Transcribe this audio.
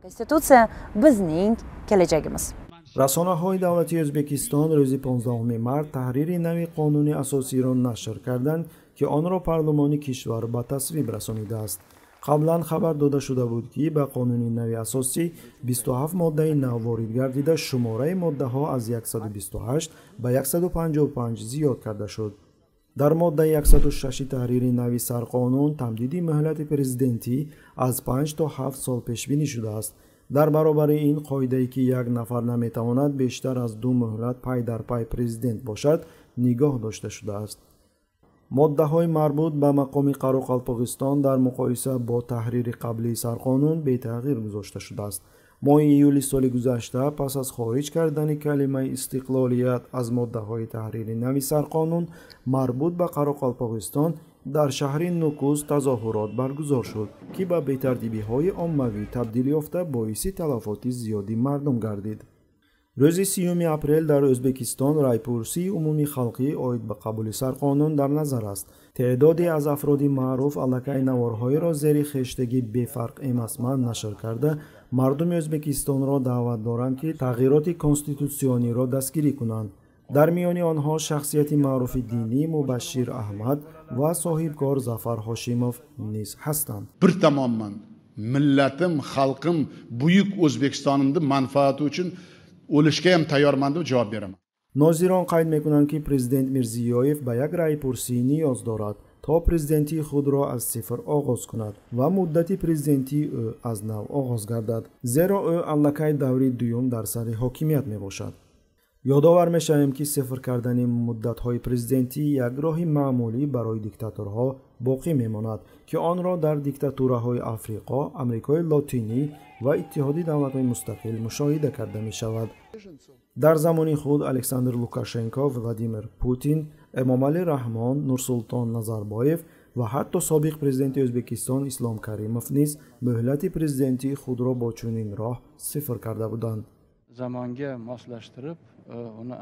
Konstitutsiya bizning kelajagimiz. расонаҳои давлатии Ӯзбекистон рӯзи 15 март таҳрири нави қонуни асосиро нашр карданд, ки онро парлумони кишвар ба тасвиб расонидааст. қаблан хабар дода шуда буд, ки ба қонуни нави асосӣ 27 моддаи нав ворид гардида шумораи моддаҳо аз 128 ба 155 зиёд карда шуд. дар моддаи 106 таҳрири нави сарқонун тамдиди муҳлати президентӣ аз 5 то 7 сол пешбинӣ шудааст. дар баробари ин қоидае, ки як нафар наметавонад бештар аз 2 муҳлат пай дар пай президент бошад, нигоҳ дошта шудааст. моддаҳои марбут ба мақоми Қароқалпоғистон дар муқоиса бо таҳрири қаблии сарқонун бетағйир гузошта шудааст. моҳи июли соли гузашта пас аз хориҷ кардани калимаи истиқлолият аз моддаҳои таҳрири нави сарқонун марбут ба Қароқалпоғистон дар шаҳри Нукус тазоҳурот баргузор шуд, ки ба бетартибиҳои оммавӣ табдил ёфта боиси талафоти зиёди мардум гардид. рӯзи 30 апрел дар Ӯзбекистон райпурсии умумии халқӣ оид ба қабули сарқонун дар назар аст. теъдоде аз афроди маъруф аллакай наворҳоеро зери хештаги бефарқ эмасман нашр карда, мардуми Ӯзбекистонро даъват доранд, ки тағйироти конститутсиониро дастгирӣ кунанд. дар миёни онҳо шахсияти маъруфи динӣ Мубашшир Аҳмад ва соҳибкор Зафар Ҳошимов низ ҳастанд. bir tomonman millatim, xalqim, buyuk O'zbekistonimni manfaati uchun o'lishga ham tayyorman deb javob beraman. нозирон қайд мекунанд, ки президент Мирзиёев ба як райпурсӣ ниёз дорад, то президентии худро аз сифр оғоз кунад ва муддати президентии ӯ аз нав оғоз гардад, зеро ӯ аллакай даври дуюм дар сари ҳокимият мебошад. ёдовар мешавем, ки сифр кардани муддатҳои президентӣ як роҳи маъмулӣ барои диктатурҳо боқӣ мемонад, ки онро дар диктатураҳои Африқо, Амрикои Лотинӣ ва Иттиҳоди давлатҳои мустақил мушоҳида карда мешавад. дар замони худ Александр Лукашенко, Владимир Путин, Эмомалӣ Раҳмон, Нурсултон Назарбоев ва ҳатто собиқ президенти Ӯзбекистон Ислом Каримов низ муҳлати президентии худро бо чунин роҳ сифр карда буданд. zamonga moslashtirib uni